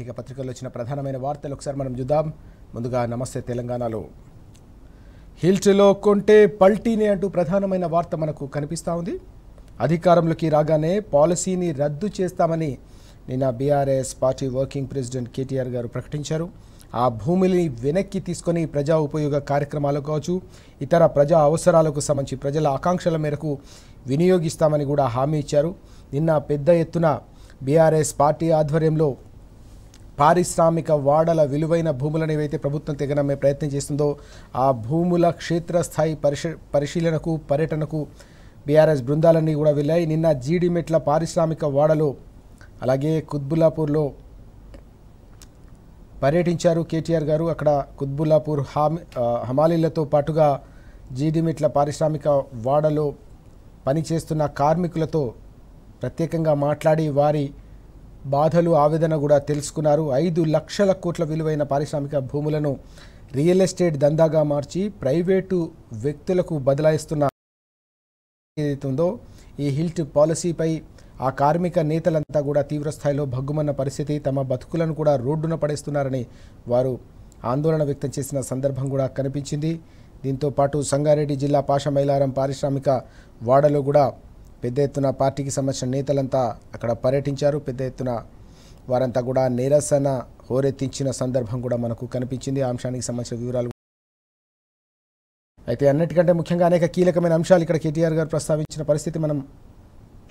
ఇక పత్రికల్లో వచ్చిన ప్రధానమైన వార్తలు ఒకసారి మనం చూద్దాం. ముందుగా నమస్తే తెలంగాణలో హిల్స్లో కొంటే పల్టీనే అంటూ ప్రధానమైన వార్త మనకు కనిపిస్తూ ఉంది. అధికారంలోకి రాగానే పాలసీని రద్దు చేస్తామని నిన్న BRS party working president KTR గారు ప్రకటించారు. ఆ భూమిని వెనక్కి తీసుకొని ప్రజా ఉపయోగ కార్యక్రమాలకు కావచ్చు, ఇతర ప్రజా అవసరాలకు సంబంధించి ప్రజల ఆకాంక్షల మేరకు వినియోగిస్తామని కూడా హామీ ఇచ్చారు. నిన్న పెద్ద ఎత్తున బీఆర్ఎస్ పార్టీ ఆధ్వర్యంలో పారిశ్రామిక వాడల విలువైన భూములను ఏవైతే ప్రభుత్వం తెగనమ్మే ప్రయత్నం చేస్తుందో ఆ భూముల క్షేత్రస్థాయి పరిశీలనకు పర్యటనకు బీఆర్ఎస్ బృందాలన్నీ కూడా వెళ్ళాయి. నిన్న జీడిమెట్ల పారిశ్రామిక వాడలో అలాగే కుత్బుల్లాపూర్లో పర్యటించారు కేటీఆర్ గారు. అక్కడ కుత్బుల్లాపూర్ హమాలీలతో పాటుగా జీడిమెట్ల పారిశ్రామిక వాడలో పనిచేస్తున్న కార్మికులతో ప్రత్యేకంగా మాట్లాడి వారి బాధలు ఆవేదన కూడా తెలుసుకున్నారు. 5 లక్షల కోట్ల విలువైన పారిశ్రామిక భూములను రియల్ ఎస్టేట్ దందాగా మార్చి ప్రైవేటు వ్యక్తులకు బదలాయిస్తున్న ఏదైతుందో ఈ హిల్ట్ పాలసీపై ఆ కార్మిక నేతలంతా కూడా తీవ్రస్థాయిలో భగ్గుమన్న పరిస్థితి, తమ బతుకులను కూడా రోడ్డున పడేస్తున్నారని వారు ఆందోళన వ్యక్తం చేసిన సందర్భం కూడా కనిపించింది. దీంతో పాటు సంగారెడ్డి జిల్లా పాషమైలారం పారిశ్రామిక వాడలో కూడా పెద్ద ఎత్తున పార్టీకి సంబంధించిన నేతలంతా అక్కడ పర్యటించారు. పెద్ద ఎత్తున వారంతా కూడా నిరసన హోరెత్తించిన సందర్భం కూడా మనకు కనిపించింది. ఆ అంశానికి సంబంధించిన వివరాలు అయితే అన్నిటికంటే ముఖ్యంగా అనేక కీలకమైన అంశాలు ఇక్కడ కేటీఆర్ గారు ప్రస్తావించిన పరిస్థితి మనం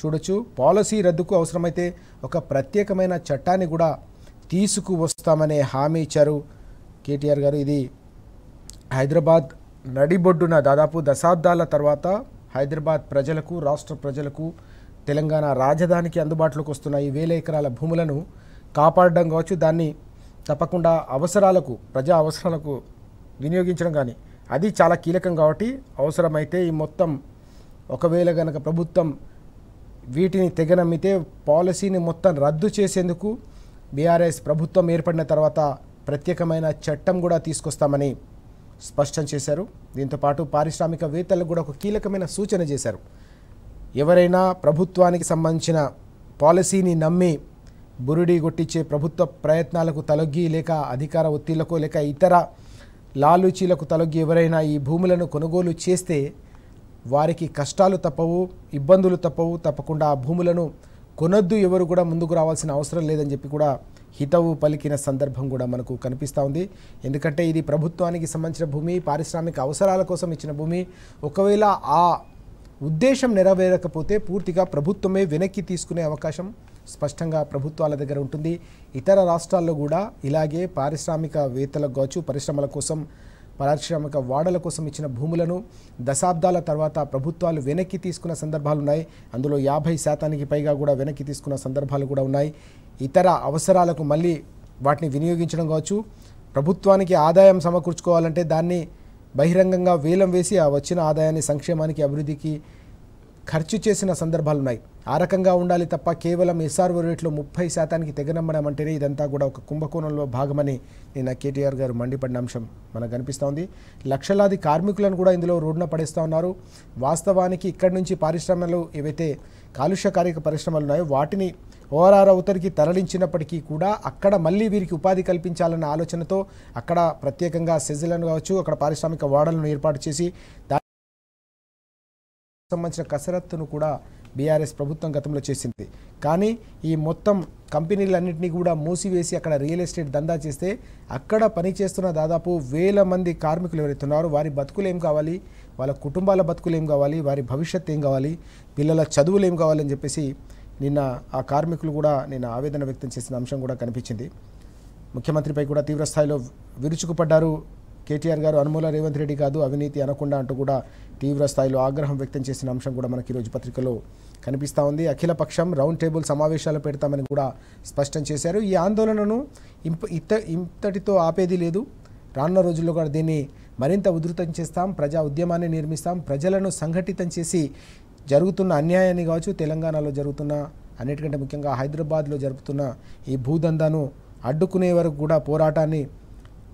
చూడొచ్చు. పాలసీ రద్దుకు అవసరమైతే ఒక ప్రత్యేకమైన చట్టాన్ని కూడా తీసుకువస్తామనే హామీ ఇచ్చారు కేటీఆర్ గారు. ఇది హైదరాబాద్ నడిబొడ్డున దాదాపు దశాబ్దాల తర్వాత హైదరాబాద్ ప్రజలకు, రాష్ట్ర ప్రజలకు, తెలంగాణ రాజధానికి అందుబాటులోకి వస్తున్న ఈ 1000 ఎకరాల భూములను కాపాడడం కావచ్చు, దాన్ని తప్పకుండా అవసరాలకు, ప్రజా అవసరాలకు వినియోగించడం కానీ అది చాలా కీలకం. కాబట్టి అవసరమైతే ఈ మొత్తం ఒకవేళ కనుక ప్రభుత్వం వీటిని తెగనమ్మితే పాలసీని మొత్తం రద్దు చేసేందుకు బీఆర్ఎస్ ప్రభుత్వం ఏర్పడిన తర్వాత ప్రత్యేకమైన చట్టం కూడా తీసుకొస్తామని స్పష్టం చేశారు. దీంతోపాటు పారిశ్రామికవేత్తలకు కూడా ఒక కీలకమైన సూచన చేశారు. ఎవరైనా ప్రభుత్వానికి సంబంధించిన పాలసీని నమ్మి బురిడి కొట్టించే ప్రభుత్వ ప్రయత్నాలకు తలొగ్గి, లేక అధికార ఒత్తిళ్లకు, లేక ఇతర లాలూచీలకు తలొగ్గి ఎవరైనా ఈ భూములను కొనుగోలు చేస్తే వారికి కష్టాలు తప్పవు, ఇబ్బందులు తప్పవు. తప్పకుండా ఆ భూములను కొనొద్దు, ఎవరు కూడా ముందుకు రావాల్సిన అవసరం లేదని చెప్పి కూడా హితవు పలికిన సందర్భం కూడా మనకు కనిపిస్తూ ఉంది. ఎందుకంటే ఇది ప్రభుత్వానికి సంబంధించిన భూమి, పారిశ్రామిక అవసరాల కోసం ఇచ్చిన భూమి. ఒకవేళ ఆ ఉద్దేశం నెరవేరకపోతే పూర్తిగా ప్రభుత్వమే వెనక్కి తీసుకునే అవకాశం స్పష్టంగా ప్రభుత్వాల దగ్గర ఉంటుంది. ఇతర రాష్ట్రాల్లో కూడా ఇలాగే పారిశ్రామికవేత్తలకు కావచ్చు, పరిశ్రమల కోసం, పారిశ్రామిక వాడల కోసం ఇచ్చిన భూములను దశాబ్దాల తర్వాత ప్రభుత్వాలు వెనక్కి తీసుకున్న సందర్భాలు ఉన్నాయి. అందులో 50% పైగా కూడా వెనక్కి తీసుకున్న సందర్భాలు కూడా ఉన్నాయి. ఇతర అవసరాలకు మళ్ళీ వాటిని వినియోగించడం కావచ్చు, ప్రభుత్వానికి ఆదాయం సమకూర్చుకోవాలంటే దాన్ని బహిరంగంగా వేలం వేసి ఆ వచ్చిన ఆదాయాన్ని సంక్షేమానికి, అభివృద్ధికి ఖర్చు చేసిన సందర్భాలు ఉన్నాయి. ఆ రకంగా ఉండాలి తప్ప కేవలం ఎస్ఆర్ఓ రేట్లో 30% తెగనమ్మడం అంటేనే ఇదంతా కూడా ఒక కుంభకోణంలో భాగమని నిన్న కేటీఆర్ గారు మండిపడిన అంశం మనకు కనిపిస్తూ ఉంది. లక్షలాది కార్మికులను కూడా ఇందులో రోడ్డున పడేస్తూ ఉన్నారు. వాస్తవానికి ఇక్కడి నుంచి పరిశ్రమలు ఏవైతే కాలుష్యకారక పరిశ్రమలు ఉన్నాయో వాటిని ఓఆర్ఆర్ అవతరికి తరలించినప్పటికీ కూడా అక్కడ మళ్ళీ వీరికి ఉపాధి కల్పించాలన్న ఆలోచనతో అక్కడ ప్రత్యేకంగా సెజ్లను కావచ్చు, అక్కడ పారిశ్రామిక వాడలను ఏర్పాటు చేసి సంబంధించిన కసరత్తును కూడా బీఆర్ఎస్ ప్రభుత్వం గతంలో చేసింది. కానీ ఈ మొత్తం కంపెనీలన్నింటినీ కూడా మూసివేసి అక్కడ రియల్ ఎస్టేట్ దందా చేస్తే అక్కడ పనిచేస్తున్న దాదాపు 1000 మంది కార్మికులు ఎవరైతే ఉన్నారో వారి బతుకులు ఏం కావాలి, వాళ్ళ కుటుంబాల బతుకులు ఏం కావాలి, వారి భవిష్యత్తు ఏం కావాలి, పిల్లల చదువులు ఏం కావాలని చెప్పేసి నిన్న ఆ కార్మికులు కూడా నిన్న ఆవేదన వ్యక్తం చేసిన అంశం కూడా కనిపించింది. ముఖ్యమంత్రిపై కూడా తీవ్రస్థాయిలో విరుచుకుపడ్డారు కేటీఆర్ గారు. అనుమూల రేవంత్ రెడ్డి కాదు, అవినీతి అనకుండా అంటూ కూడా తీవ్ర స్థాయిలో ఆగ్రహం వ్యక్తం చేసిన అంశం కూడా మనకి ఈరోజు పత్రికలో కనిపిస్తూ ఉంది. అఖిలపక్షం రౌండ్ టేబుల్ సమావేశాలు పెడతామని కూడా స్పష్టం చేశారు. ఈ ఆందోళనను ఇంతటితో ఆపేది లేదు, రానున్న రోజుల్లో కూడా దీన్ని మరింత ఉధృతం చేస్తాం, ప్రజా ఉద్యమాన్ని నిర్మిస్తాం, ప్రజలను సంఘటితం చేసి జరుగుతున్న అన్యాయాన్ని కావచ్చు, తెలంగాణలో జరుగుతున్న అన్నిటికంటే ముఖ్యంగా హైదరాబాద్లో జరుపుతున్న ఈ భూదందాను అడ్డుకునే వరకు కూడా పోరాటాన్ని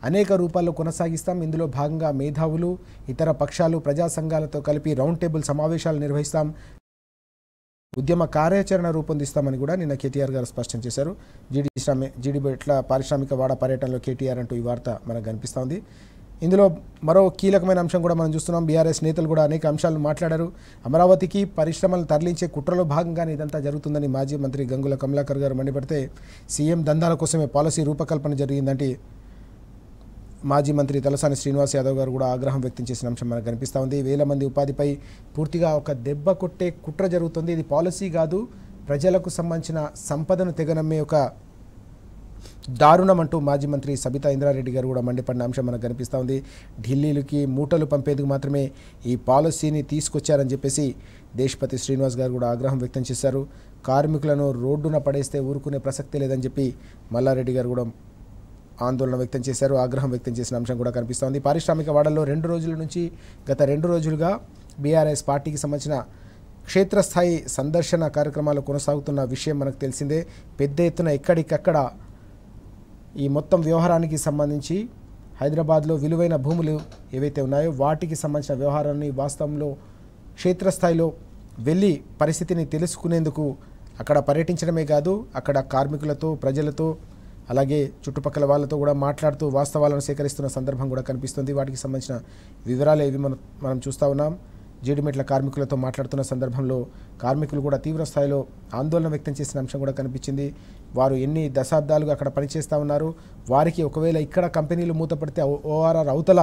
అనేక రూపాల్లో కొనసాగిస్తాం. ఇందులో భాగంగా మేధావులు, ఇతర పక్షాలు, ప్రజా సంఘాలతో కలిపి రౌండ్ టేబుల్ సమావేశాలు నిర్వహిస్తాం. ఉద్యమ కార్యాచరణ రూపొందిస్తామని కూడా నిన్న కేటీఆర్ గారు స్పష్టం చేశారు. జీడిమెట్ల పారిశ్రామిక వాడ పర్యటనలో కేటీఆర్ అంటూ ఈ వార్త మనకు కనిపిస్తోంది. ఇందులో మరో కీలకమైన అంశం కూడా మనం చూస్తున్నాం. బీఆర్ఎస్ నేతలు కూడా అనేక అంశాలను మాట్లాడారు. అమరావతికి పరిశ్రమలు తరలించే కుట్రలో భాగంగానే ఇదంతా జరుగుతుందని మాజీ మంత్రి గంగుల కమలాకర్ గారు మండిపడితే సీఎం దందాల కోసమే పాలసీ రూపకల్పన జరిగిందంటే మాజీ మంత్రి తలసాని శ్రీనివాస్ యాదవ్ గారు కూడా ఆగ్రహం వ్యక్తం చేసిన అంశం మనకు కనిపిస్తూ ఉంది. వేల మంది ఉపాధిపై పూర్తిగా ఒక దెబ్బ కొట్టే కుట్ర జరుగుతుంది. ఇది పాలసీ కాదు, ప్రజలకు సంబంధించిన సంపదను తెగనమ్మే ఒక దారుణం అంటూ మాజీ మంత్రి సబితా ఇంద్రారెడ్డి గారు కూడా మండిపడిన అంశం మనకు కనిపిస్తూ ఉంది. ఢిల్లీకి మూటలు పంపేందుకు మాత్రమే ఈ పాలసీని తీసుకొచ్చారని చెప్పేసి దేశపతి శ్రీనివాస్ గారు కూడా ఆగ్రహం వ్యక్తం చేశారు. కార్మికులను రోడ్డున పడేస్తే ఊరుకునే ప్రసక్తే లేదని చెప్పి మల్లారెడ్డి గారు కూడా ఆందోళన వ్యక్తం చేశారు. ఆగ్రహం వ్యక్తం చేసిన అంశం కూడా కనిపిస్తోంది. పారిశ్రామిక వాడల్లో 2 రోజుల నుంచి గత 2 రోజులుగా బీఆర్ఎస్ పార్టీకి సంబంధించిన క్షేత్రస్థాయి సందర్శన కార్యక్రమాలు కొనసాగుతున్న విషయం మనకు తెలిసిందే. పెద్ద ఎత్తున ఎక్కడికక్కడ ఈ మొత్తం వ్యవహారానికి సంబంధించి హైదరాబాద్లో విలువైన భూములు ఏవైతే ఉన్నాయో వాటికి సంబంధించిన వ్యవహారాన్ని వాస్తవంలో క్షేత్రస్థాయిలో వెళ్ళి పరిస్థితిని తెలుసుకునేందుకు అక్కడ పర్యటించడమే కాదు, అక్కడ కార్మికులతో, ప్రజలతో, అలాగే చుట్టుపక్కల వాళ్ళతో కూడా మాట్లాడుతూ వాస్తవాలను సేకరిస్తున్న సందర్భం కూడా కనిపిస్తుంది. వాటికి సంబంధించిన వివరాలు ఏవి మనం చూస్తూ ఉన్నాం. జీడిమెట్ల కార్మికులతో మాట్లాడుతున్న సందర్భంలో కార్మికులు కూడా తీవ్ర స్థాయిలో ఆందోళన వ్యక్తం చేసిన అంశం కూడా కనిపించింది. వారు ఎన్ని దశాబ్దాలుగా అక్కడ పనిచేస్తూ ఉన్నారు, వారికి ఒకవేళ ఇక్కడ కంపెనీలు మూతపడితే ఓఆర్ఆర్ అవతల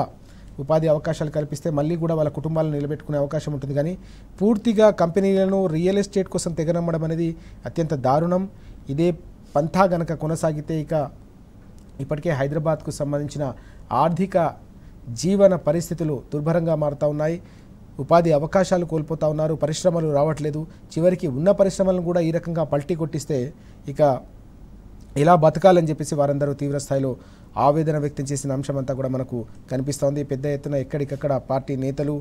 ఉపాధి అవకాశాలు కల్పిస్తే మళ్ళీ కూడా వాళ్ళ కుటుంబాలను నిలబెట్టుకునే అవకాశం ఉంటుంది. కానీ పూర్తిగా కంపెనీలను రియల్ ఎస్టేట్ కోసం తెగనమ్మడం అనేది అత్యంత దారుణం. ఇదే పంథా గనక కొనసాగితే ఇప్పటికే హైదరాబాద్కు సంబంధించిన ఆర్థిక జీవన పరిస్థితులు దుర్భరంగా మారుతూ ఉన్నాయి. ఉపాధి అవకాశాలు కోల్పోతూ ఉన్నారు, పరిశ్రమలు రావట్లేదు. చివరికి ఉన్న పరిశ్రమలను కూడా ఈ రకంగా పల్టీ కొట్టిస్తే ఇలా బతకాలని చెప్పేసి వారందరూ తీవ్ర స్థాయిలో ఆవేదన వ్యక్తం చేసిన అంశం అంతా కూడా మనకు కనిపిస్తోంది. పెద్ద ఎత్తున ఎక్కడికక్కడ పార్టీ నేతలు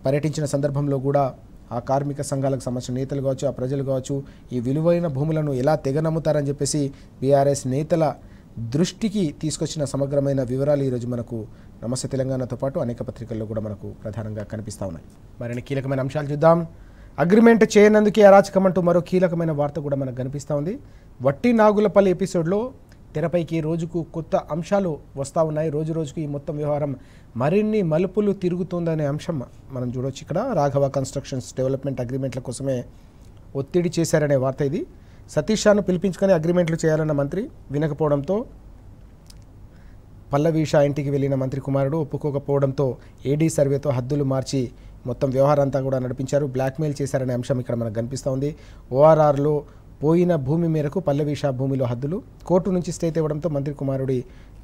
పర్యటించిన సందర్భంలో కూడా ఆ కార్మిక సంఘాలకు సంబంధించిన నేతలు కావచ్చు, ఆ ప్రజలు కావచ్చు, ఈ విలువైన భూములను ఎలా తెగనమ్ముతారని చెప్పేసి బీఆర్ఎస్ నేతల దృష్టికి తీసుకొచ్చిన సమగ్రమైన వివరాలు ఈరోజు మనకు నమస్తే తెలంగాణతో పాటు అనేక పత్రికల్లో కూడా మనకు ప్రధానంగా కనిపిస్తూ ఉన్నాయి. మరిన్ని కీలకమైన అంశాలు చూద్దాం. అగ్రిమెంట్ చేయనందుకే అరాచకం అంటూ మరో కీలకమైన వార్త కూడా మనకు కనిపిస్తూ ఉంది. వట్టి నాగులపల్లి ఎపిసోడ్లో తెరపైకి రోజుకు కొత్త అంశాలు వస్తూ ఉన్నాయి. రోజు రోజుకు ఈ మొత్తం వ్యవహారం మరిన్ని మలుపులు తిరుగుతుందనే అంశం మనం చూడవచ్చు. ఇక్కడ రాఘవ కన్స్ట్రక్షన్స్ డెవలప్మెంట్ అగ్రిమెంట్ల కోసమే ఒత్తిడి చేశారనే వార్త ఇది. సతీష్ షాను పిలిపించుకొని అగ్రిమెంట్లు చేయాలన్న మంత్రి వినకపోవడంతో పల్లవి షా ఇంటికి వెళ్ళిన మంత్రి కుమారుడు ఒప్పుకోకపోవడంతో ఏడీ సర్వేతో హద్దులు మార్చి మొత్తం వ్యవహారంతా కూడా నడిపించారు. బ్లాక్మెయిల్ చేశారనే అంశం ఇక్కడ మనకు కనిపిస్తూ ఉంది. ఓఆర్ఆర్లో పోయిన భూమి మేరకు పల్లవి షా భూమిలో హద్దులు కోర్టు నుంచి స్టే తేవడంతో మంత్రి కుమారుడి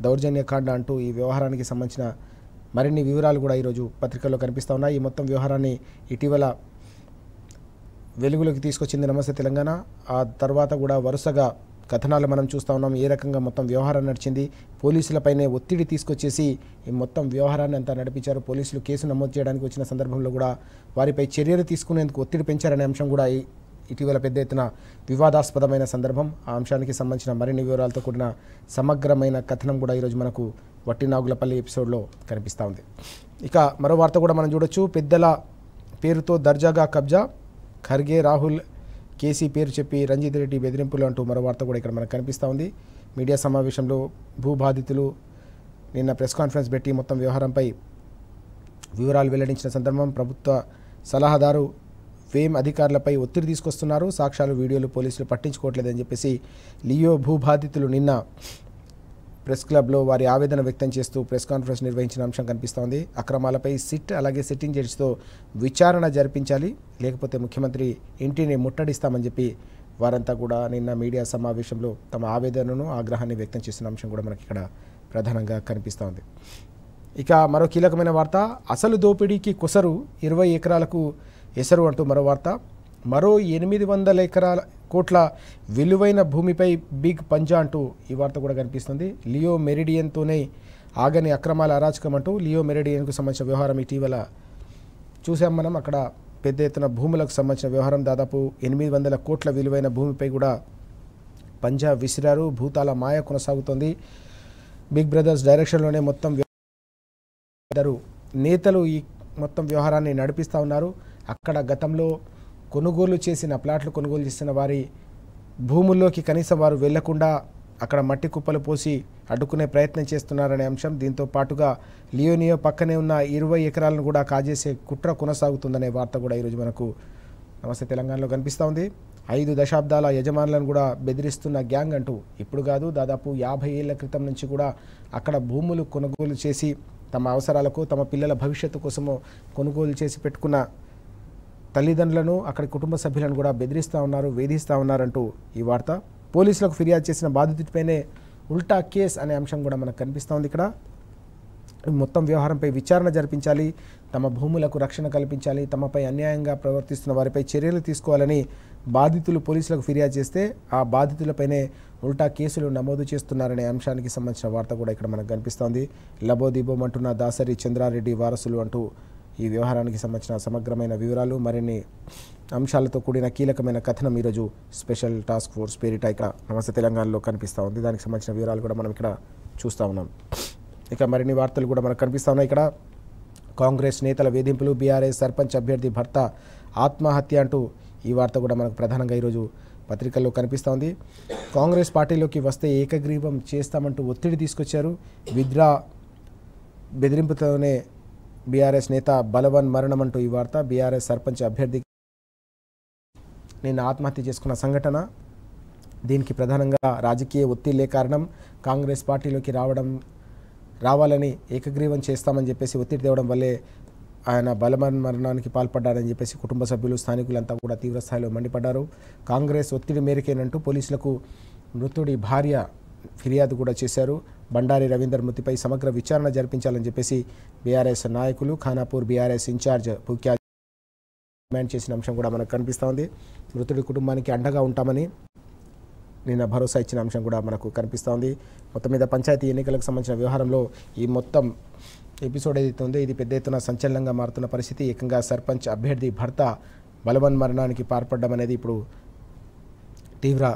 దౌర్జన్యకాండ అంటూ ఈ వ్యవహారానికి సంబంధించిన మరిన్ని వివరాలు కూడా ఈరోజు పత్రికల్లో కనిపిస్తూ ఉన్నాయి. ఈ మొత్తం వ్యవహారాన్ని ఇటీవల వెలుగులోకి తీసుకొచ్చింది నమస్తే తెలంగాణ. ఆ తర్వాత కూడా వరుసగా కథనాలు మనం చూస్తూ ఉన్నాం. ఏ రకంగా మొత్తం వ్యవహారం నడిచింది, పోలీసులపైనే ఒత్తిడి తీసుకొచ్చేసి ఈ మొత్తం వ్యవహారాన్ని అంతా నడిపించారు. పోలీసులు కేసు నమోదు చేయడానికి వచ్చిన సందర్భంలో కూడా వారిపై చర్యలు తీసుకునేందుకు ఒత్తిడి పెంచారనే అంశం కూడా ఇటీవల పెద్ద ఎత్తున వివాదాస్పదమైన సందర్భం. ఆ అంశానికి సంబంధించిన మరిన్ని వివరాలతో కూడిన సమగ్రమైన కథనం కూడా ఈరోజు మనకు వట్టి నాగులపల్లి ఎపిసోడ్లో కనిపిస్తూ ఉంది. ఇక మరో వార్త కూడా మనం చూడొచ్చు. పెద్దల పేరుతో దర్జాగా కబ్జా, ఖర్గే, రాహుల్, కేసీ పేరు చెప్పి రంజిత్ రెడ్డి బెదిరింపులు అంటూ మరో వార్త కూడా ఇక్కడ మనకు కనిపిస్తూ ఉంది. మీడియా సమావేశంలో భూబాధితులు నిన్న ప్రెస్ కాన్ఫరెన్స్ పెట్టి మొత్తం వ్యవహారంపై వివరాలు వెల్లడించిన సందర్భం. ప్రభుత్వ సలహాదారు ఫేమ్ అధికారులపై ఒత్తిడి తీసుకొస్తున్నారు, సాక్ష్యాలు వీడియోలు పోలీసులు పట్టించుకోవట్లేదని చెప్పేసి లియో భూబాధితులు నిన్న ప్రెస్ క్లబ్లో వారి ఆవేదన వ్యక్తం చేస్తూ ప్రెస్ కాన్ఫరెన్స్ నిర్వహించిన అంశం కనిపిస్తోంది. అక్రమాలపై సిట్ అలాగే సిట్టింగ్ జడ్జితో విచారణ జరిపించాలి, లేకపోతే ముఖ్యమంత్రి ఇంటిని ముట్టడిస్తామని చెప్పి వారంతా కూడా నిన్న మీడియా సమావేశంలో తమ ఆవేదనను, ఆగ్రహాన్ని వ్యక్తం చేసిన అంశం కూడా మనకి ఇక్కడ ప్రధానంగా కనిపిస్తోంది. ఇక మరో కీలకమైన వార్త, అసలు దోపిడీకి కొసరు 20 ఎకరాలకు ఎసరు అంటూ మరో వార్త. మరో 800 కోట్ల విలువైన భూమిపై బిగ్ పంజా అంటూ ఈ వార్త కూడా కనిపిస్తుంది. లియో మెరిడియన్తోనే ఆగని అక్రమాల అరాచకం అంటూ లియో మెరిడియన్కు సంబంధించిన వ్యవహారం ఇటీవల చూసాం మనం. అక్కడ పెద్ద ఎత్తున భూములకు సంబంధించిన వ్యవహారం, దాదాపు 800 కోట్ల విలువైన భూమిపై కూడా పంజా విసిరారు. భూతాల మాయ కొనసాగుతోంది. బిగ్ బ్రదర్స్ డైరెక్షన్లోనే మొత్తం నేతలు ఈ మొత్తం వ్యవహారాన్ని నడిపిస్తూ ఉన్నారు. అక్కడ గతంలో కొనుగోలు చేసిన ప్లాట్లు కొనుగోలు చేసిన వారి భూముల్లోకి కనీసం వారు వెళ్లకుండా అక్కడ మట్టి కుప్పలు పోసి అడ్డుకునే ప్రయత్నం చేస్తున్నారనే అంశం, దీంతో పాటుగా లియోనియో పక్కనే ఉన్న 20 ఎకరాలను కూడా కాజేసే కుట్ర కొనసాగుతుందనే వార్త కూడా ఈరోజు మనకు నమస్తే తెలంగాణలో కనిపిస్తూ ఉంది. 5 దశాబ్దాల యజమానులను కూడా బెదిరిస్తున్న గ్యాంగ్ అంటూ ఇప్పుడు కాదు, దాదాపు 50 ఏళ్ల క్రితం నుంచి కూడా అక్కడ భూములు కొనుగోలు చేసి తమ అవసరాలకు, తమ పిల్లల భవిష్యత్తు కోసము కొనుగోలు చేసి పెట్టుకున్న తల్లిదండ్రులను, అక్కడి కుటుంబ సభ్యులను కూడా బెదిరిస్తూ ఉన్నారు, వేధిస్తూ ఉన్నారంటూ ఈ వార్త. పోలీసులకు ఫిర్యాదు చేసిన బాధితుడిపైనే ఉల్టా కేస్ అనే అంశం కూడా మనకు కనిపిస్తూ ఉంది. ఇక్కడ మొత్తం వ్యవహారంపై విచారణ జరిపించాలి, తమ భూములకు రక్షణ కల్పించాలి, తమపై అన్యాయంగా ప్రవర్తిస్తున్న వారిపై చర్యలు తీసుకోవాలని బాధితులు పోలీసులకు ఫిర్యాదు చేస్తే ఆ బాధితులపైనే ఉల్టా కేసులు నమోదు చేస్తున్నారనే అంశానికి సంబంధించిన వార్త కూడా ఇక్కడ మనకు కనిపిస్తోంది. లబోదిబోమంటున్న దాసరి చంద్రారెడ్డి వారసులు అంటూ ఈ వ్యవహారానికి సంబంధించిన సమగ్రమైన వివరాలు, మరిన్ని అంశాలతో కూడిన కీలకమైన కథనం ఈరోజు స్పెషల్ టాస్క్ ఫోర్స్ పేరిట ఇక్కడ నమస్తే తెలంగాణలో కనిపిస్తూ ఉంది. దానికి సంబంధించిన వివరాలు కూడా మనం ఇక్కడ చూస్తూ ఉన్నాం. ఇక మరిన్ని వార్తలు కూడా మనకు కనిపిస్తూ ఉన్నాయి. ఇక్కడ కాంగ్రెస్ నేతల వేధింపులు, బీఆర్ఎస్ సర్పంచ్ అభ్యర్థి భర్త ఆత్మహత్య అంటూ ఈ వార్త కూడా మనకు ప్రధానంగా ఈరోజు పత్రికల్లో కనిపిస్తూ ఉంది. కాంగ్రెస్ పార్టీలోకి వస్తే ఏకగ్రీవం చేస్తామంటూ ఒత్తిడి తీసుకొచ్చారు. విద్రా బెదిరింపుతోనే బీఆర్ఎస్ నేత బలవన్ మరణం అంటూ ఈ వార్త. బీఆర్ఎస్ సర్పంచ్ అభ్యర్థి నిన్న ఆత్మహత్య చేసుకున్న సంఘటన, దీనికి ప్రధానంగా రాజకీయ ఒత్తిళ్లే కారణం. కాంగ్రెస్ పార్టీలోకి రావాలని ఏకగ్రీవం చేస్తామని చెప్పేసి ఒత్తిడి తేవడం వల్లే ఆయన బలవన్ మరణానికి పాల్పడ్డారని చెప్పేసి కుటుంబ సభ్యులు, స్థానికులంతా కూడా తీవ్రస్థాయిలో మండిపడ్డారు. కాంగ్రెస్ ఒత్తిడి మేరకేనంటూ పోలీసులకు మృతుడి భార్య ఫిర్యాదు కూడా చేశారు. బండారి రవీందర్ మృతిపై సమగ్ర విచారణ జరిపించాలని చెప్పేసి బీఆర్ఎస్ నాయకులు, ఖానాపూర్ బీఆర్ఎస్ ఇన్ఛార్జ్ పుక్యా డిమాండ్ చేసిన అంశం కూడా మనకు కనిపిస్తూ ఉంది. మృతుడి కుటుంబానికి అండగా ఉంటామని నిన్న భరోసా ఇచ్చిన అంశం కూడా మనకు కనిపిస్తూ ఉంది. మొత్తం మీద పంచాయతీ ఎన్నికలకు సంబంధించిన వ్యవహారంలో ఈ మొత్తం ఎపిసోడ్ ఏదైతే ఉందో ఇది పెద్ద ఎత్తున సంచలనంగా మారుతున్న పరిస్థితి. ఏకంగా సర్పంచ్ అభ్యర్థి భర్త బలవన్ మరణానికి పాల్పడడం అనేది ఇప్పుడు తీవ్ర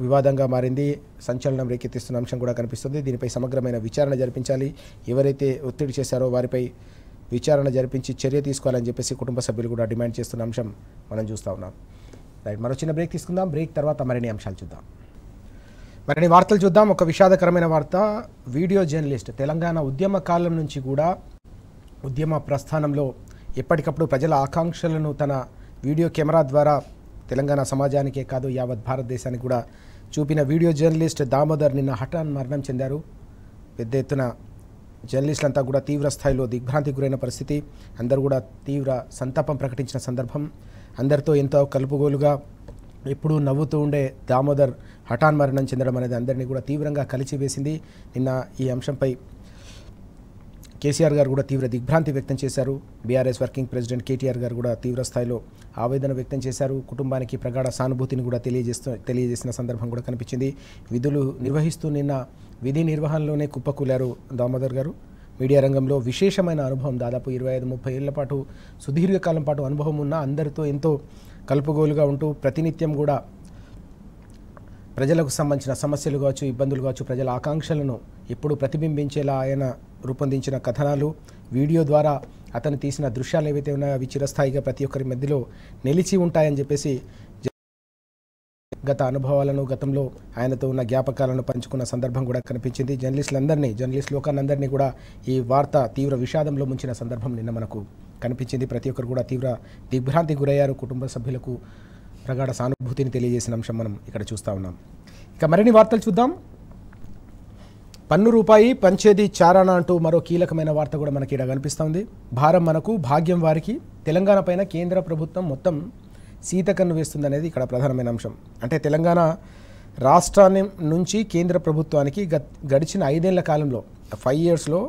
వివాదంగా మారింది, సంచలనం రేకెత్తిస్తున్న అంశం కూడా కనిపిస్తుంది. దీనిపై సమగ్రమైన విచారణ జరిపించాలి, ఎవరైతే ఒత్తిడి చేశారో వారిపై విచారణ జరిపించి చర్య తీసుకోవాలని చెప్పేసి కుటుంబ సభ్యులు కూడా డిమాండ్ చేస్తున్న అంశం మనం చూస్తూ ఉన్నాం. రైట్, మరో చిన్న బ్రేక్ తీసుకుందాం. బ్రేక్ తర్వాత మరిన్ని అంశాలు చూద్దాం, మరిన్ని వార్తలు చూద్దాం. ఒక విషాదకరమైన వార్త. వీడియో జర్నలిస్ట్ తెలంగాణ ఉద్యమ కాలం నుంచి కూడా ఉద్యమ ప్రస్థానంలో ఎప్పటికప్పుడు ప్రజల ఆకాంక్షలను తన వీడియో కెమెరా ద్వారా తెలంగాణ సమాజానికే కాదు యావత్ భారతదేశానికి కూడా చూపిన వీడియో జర్నలిస్ట్ దామోదర్ నిన్న హఠాన్ మరణం చెందారు. పెద్ద ఎత్తున జర్నలిస్టులంతా కూడా తీవ్ర స్థాయిలో దిగ్భ్రాంతికి గురైన పరిస్థితి. అందరూ కూడా తీవ్ర సంతాపం ప్రకటించిన సందర్భం. అందరితో ఎంతో కలుపుగోలుగా ఎప్పుడూ నవ్వుతూ ఉండే దామోదర్ హఠాన్ మరణం చెందడం అనేది అందరినీ కూడా తీవ్రంగా కలిచివేసింది. నిన్న ఈ అంశంపై కేసీఆర్ గారు కూడా తీవ్ర దిగ్భ్రాంతి వ్యక్తం చేశారు. బీఆర్ఎస్ వర్కింగ్ ప్రెసిడెంట్ కేటీఆర్ గారు కూడా తీవ్ర స్థాయిలో ఆవేదన వ్యక్తం చేశారు. కుటుంబానికి ప్రగాఢ సానుభూతిని కూడా తెలియజేసిన సందర్భం కూడా కనిపించింది. విధులు నిర్వహిస్తూ నిన్న విధి నిర్వహణలోనే కుప్పకూలారు దామోదర్ గారు. మీడియా రంగంలో విశేషమైన అనుభవం, దాదాపు 25-30 ఏళ్ల పాటు సుదీర్ఘకాలం పాటు అనుభవం ఉన్న, అందరితో ఎంతో కలుపుగోలుగా ఉంటూ ప్రతినిత్యం కూడా ప్రజలకు సంబంధించిన సమస్యలు కావచ్చు, ఇబ్బందులు కావచ్చు, ప్రజల ఆకాంక్షలను ఎప్పుడు ప్రతిబింబించేలా ఆయన రూపొందించిన కథనాలు, వీడియో ద్వారా అతను తీసిన దృశ్యాలు ఏవైతే ఉన్నాయో అవి చిరస్థాయిగా ప్రతి ఒక్కరి మధ్యలో నిలిచి ఉంటాయని చెప్పేసి గత అనుభవాలను, గతంలో ఆయనతో ఉన్న జ్ఞాపకాలను పంచుకున్న సందర్భం కూడా కనిపించింది. జర్నలిస్ట్ లోకానందరినీ కూడా ఈ వార్త తీవ్ర విషాదంలో ముంచిన సందర్భం నిన్న మనకు కనిపించింది. ప్రతి ఒక్కరు కూడా తీవ్ర దిగ్భ్రాంతికి గురయ్యారు. కుటుంబ సభ్యులకు ప్రగాఢ సానుభూతిని తెలియజేసిన అంశం మనం ఇక్కడ చూస్తూ ఉన్నాం. ఇక మరిన్ని వార్తలు చూద్దాం. పన్ను రూపాయి పంచేది చారానా అంటూ మరో కీలకమైన వార్త కూడా మనకి ఇక్కడ కనిపిస్తోంది. భారం మనకు, భాగ్యం వారికి. తెలంగాణ పైన కేంద్ర ప్రభుత్వం మొత్తం సీతకన్ను వేస్తుందనేది ఇక్కడ ప్రధానమైన అంశం. అంటే తెలంగాణ రాష్ట్రాన్ని నుంచి కేంద్ర ప్రభుత్వానికి గడిచిన 5 ఏళ్ల కాలంలో 5 yearsలో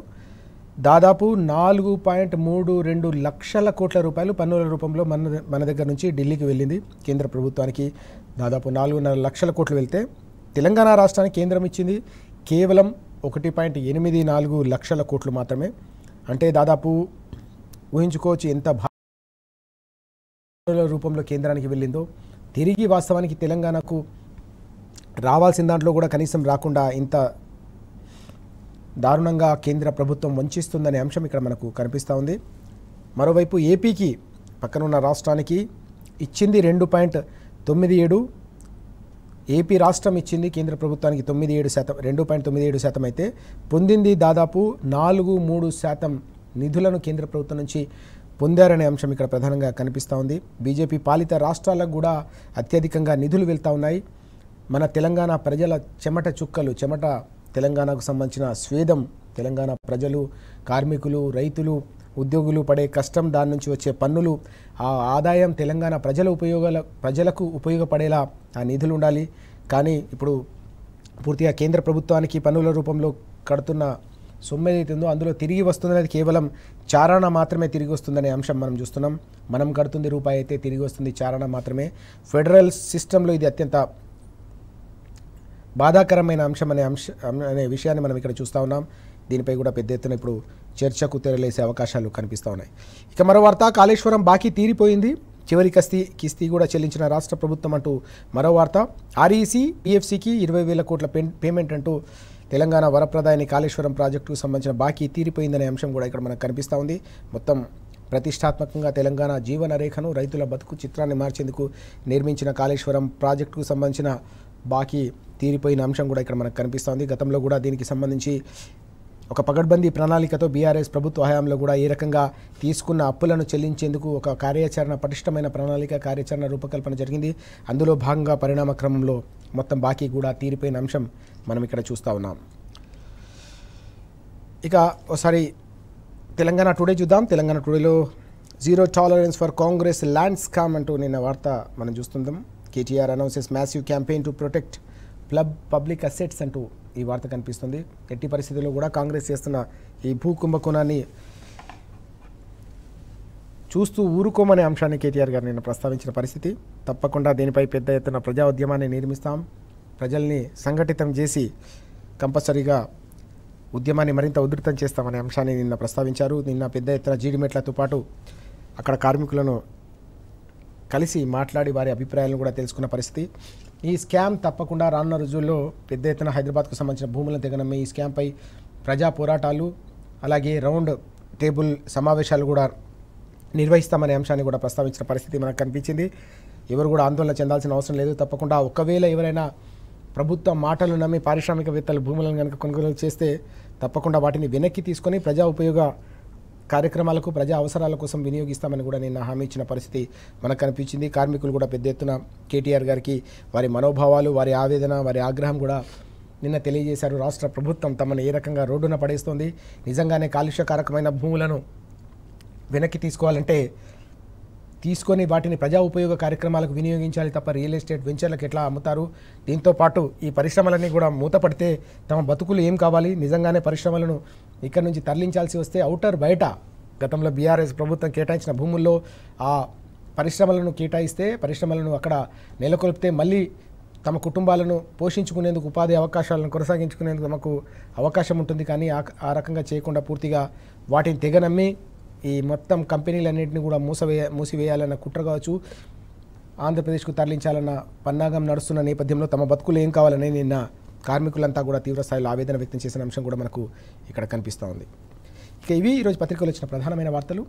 దాదాపు 4.32 లక్షల కోట్ల రూపాయలు పన్నుల రూపంలో మన దగ్గర నుంచి ఢిల్లీకి వెళ్ళింది. కేంద్ర ప్రభుత్వానికి దాదాపు 4.5 లక్షల కోట్లు వెళ్తే తెలంగాణ రాష్ట్రానికి కేంద్రం ఇచ్చింది కేవలం 1.84 లక్షల కోట్లు మాత్రమే. అంటే దాదాపు ఊహించుకోవచ్చు ఎంత రూపంలో కేంద్రానికి వెళ్ళిందో. తిరిగి వాస్తవానికి తెలంగాణకు రావాల్సిన దాంట్లో కూడా కనీసం రాకుండా ఇంత దారుణంగా కేంద్ర ప్రభుత్వం వంచిస్తుందనే అంశం ఇక్కడ మనకు కనిపిస్తూ ఉంది. మరోవైపు ఏపీకి, పక్కనున్న రాష్ట్రానికి ఇచ్చింది 2.97, ఏపీ రాష్ట్రం ఇచ్చింది కేంద్ర ప్రభుత్వానికి 97%, 2.97% అయితే పొందింది దాదాపు 4.3% నిధులను కేంద్ర ప్రభుత్వం నుంచి పొందారనే అంశం ఇక్కడ ప్రధానంగా కనిపిస్తూ ఉంది. బీజేపీ పాలిత రాష్ట్రాలకు కూడా అత్యధికంగా నిధులు వెళ్తూ ఉన్నాయి. మన తెలంగాణ ప్రజల చెమట చుక్కలు, తెలంగాణకు సంబంధించిన స్వేదం, తెలంగాణ ప్రజలు, కార్మికులు, రైతులు, ఉద్యోగులు పడే కష్టం, దాని నుంచి వచ్చే పన్నులు, ఆ ఆదాయం తెలంగాణ ప్రజలకు ఉపయోగపడేలా ఆ నిధులు ఉండాలి. కానీ ఇప్పుడు పూర్తిగా కేంద్ర ప్రభుత్వానికి పన్నుల రూపంలో కడుతున్న సొమ్ము ఏదైతే ఉందో అందులో తిరిగి వస్తుందనేది కేవలం చారణ మాత్రమే తిరిగి వస్తుందనే అంశం మనం చూస్తున్నాం. మనం కడుతుంది రూపాయి అయితే తిరిగి వస్తుంది చారణ మాత్రమే. ఫెడరల్ సిస్టంలో ఇది అత్యంత బాధాకరమైన అంశం అనే విషయాన్ని మనం ఇక్కడ చూస్తూ ఉన్నాం. దీనిపై కూడా పెద్ద ఎత్తున ఇప్పుడు చర్చకు తెరలేసే అవకాశాలు కనిపిస్తూ ఉన్నాయి. ఇక మరో వార్త, కాళేశ్వరం బాకీ తీరిపోయింది, చివరి కిస్తీ కూడా చెల్లించిన రాష్ట్ర ప్రభుత్వం అంటూ మరో వార్త. ఆర్ఈసీ పిఎఫ్సికి 20,000 కోట్ల పేమెంట్ అంటూ తెలంగాణ వరప్రదాయని కాళేశ్వరం ప్రాజెక్టుకు సంబంధించిన బాకీ తీరిపోయిందనే అంశం కూడా ఇక్కడ మనకు కనిపిస్తూ ఉంది. మొత్తం ప్రతిష్టాత్మకంగా తెలంగాణ జీవన రేఖను, రైతుల బతుకు చిత్రాన్ని మార్చేందుకు నిర్మించిన కాళేశ్వరం ప్రాజెక్టుకు సంబంధించిన బాకీ తీరిపోయిన అంశం కూడా ఇక్కడ మనకు కనిపిస్తోంది. గతంలో కూడా దీనికి సంబంధించి ఒక పగడ్బందీ ప్రణాళికతో బీఆర్ఎస్ ప్రభుత్వ హయాంలో కూడా ఏ రకంగా తీసుకున్న అప్పులను చెల్లించేందుకు ఒక పటిష్టమైన కార్యాచరణ రూపకల్పన జరిగింది. అందులో భాగంగా పరిణామ క్రమంలో మొత్తం బాకీ కూడా తీరిపోయిన అంశం మనం ఇక్కడ చూస్తూ ఉన్నాం. ఇక ఒకసారి తెలంగాణ టుడే చూద్దాం. తెలంగాణ టుడేలో zero tolerance for Congress land scam అంటూ నిన్న వార్త మనం చూస్తుందాం. KTR announces massive campaign to protect public assets అంటూ ఈ వార్త కనిపిస్తుంది. ఎట్టి పరిస్థితుల్లో కూడా కాంగ్రెస్ చేస్తున్న ఈ భూ కుంభకోణాన్ని చూస్తూ ఊరుకోమనే అంశాన్ని కేటీఆర్ గారు నిన్న ప్రస్తావించిన పరిస్థితి. తప్పకుండా దీనిపై పెద్ద ఎత్తున ప్రజా ఉద్యమాన్ని నిర్మిస్తాం, ప్రజల్ని సంఘటితం చేసి కంపల్సరీగా ఉద్యమాన్ని మరింత ఉధృతం చేస్తామనే అంశాన్ని నిన్న ప్రస్తావించారు. నిన్న పెద్ద ఎత్తున జీడిమెట్లతో పాటు అక్కడ కార్మికులను కలిసి మాట్లాడి వారి అభిప్రాయాలను కూడా తెలుసుకున్న పరిస్థితి. ఈ స్కామ్ తప్పకుండా రానున్న రోజుల్లో పెద్ద ఎత్తున హైదరాబాద్కు సంబంధించిన భూములను తెగనమ్మే ఈ స్కామ్పై ప్రజా పోరాటాలు, అలాగే రౌండ్ టేబుల్ సమావేశాలు కూడా నిర్వహిస్తామనే అంశాన్ని కూడా ప్రస్తావించిన పరిస్థితి మనకు కనిపించింది. ఎవరు కూడా ఆందోళన చెందాల్సిన అవసరం లేదు. తప్పకుండా ఒకవేళ ఎవరైనా ప్రభుత్వ మాటలు నమ్మి పారిశ్రామికవేత్తలు భూములను కనుక కొనుగోలు చేస్తే తప్పకుండా వాటిని వెనక్కి తీసుకొని ప్రజా ఉపయోగ కార్యక్రమాలకు, ప్రజా అవసరాల కోసం వినియోగిస్తామని కూడా నిన్న హామీ ఇచ్చిన పరిస్థితి మనకు కనిపించింది. కార్మికులు కూడా పెద్ద ఎత్తున కేటీఆర్ గారికి వారి మనోభావాలు, వారి ఆవేదన, వారి ఆగ్రహం కూడా నిన్న తెలియజేశారు. రాష్ట్ర ప్రభుత్వం తమను ఏ రకంగా రోడ్డున పడేస్తోంది, నిజంగానే కాలుష్యకారకమైన భూములను వెనక్కి తీసుకోవాలంటే తీసుకొని వాటిని ప్రజా ఉపయోగ కార్యక్రమాలకు వినియోగించాలి తప్ప రియల్ ఎస్టేట్ వెంచర్లకు ఎట్లా అమ్ముతారు, దీంతోపాటు ఈ పరిశ్రమలన్నీ కూడా మూతపడితే తమ బతుకులు ఏం కావాలి, నిజంగానే పరిశ్రమలను ఇక్కడ నుంచి తరలించాల్సి వస్తే అవుటర్ బయట గతంలో బీఆర్ఎస్ ప్రభుత్వం కేటాయించిన భూముల్లో ఆ పరిశ్రమలను కేటాయిస్తే, పరిశ్రమలను అక్కడ నెలకొల్పితే మళ్ళీ తమ కుటుంబాలను పోషించుకునేందుకు, ఉపాధి అవకాశాలను కొనసాగించుకునేందుకు తమకు అవకాశం ఉంటుంది. కానీ ఆ రకంగా చేయకుండా పూర్తిగా వాటిని తెగనమ్మి ఈ మొత్తం కంపెనీలన్నింటినీ కూడా మూసివేయాలన్న కుట్ర కావచ్చు, ఆంధ్రప్రదేశ్కు తరలించాలన్న పన్నాగం నడుస్తున్న నేపథ్యంలో తమ బతుకులు ఏం కావాలని నిన్న కార్మికులంతా కూడా తీవ్రస్థాయిలో ఆవేదన వ్యక్తం చేసిన అంశం కూడా మనకు ఇక్కడ కనిపిస్తూ ఉంది. ఇక ఇవి ఈరోజు పత్రికలు వచ్చిన ప్రధానమైన వార్తలు.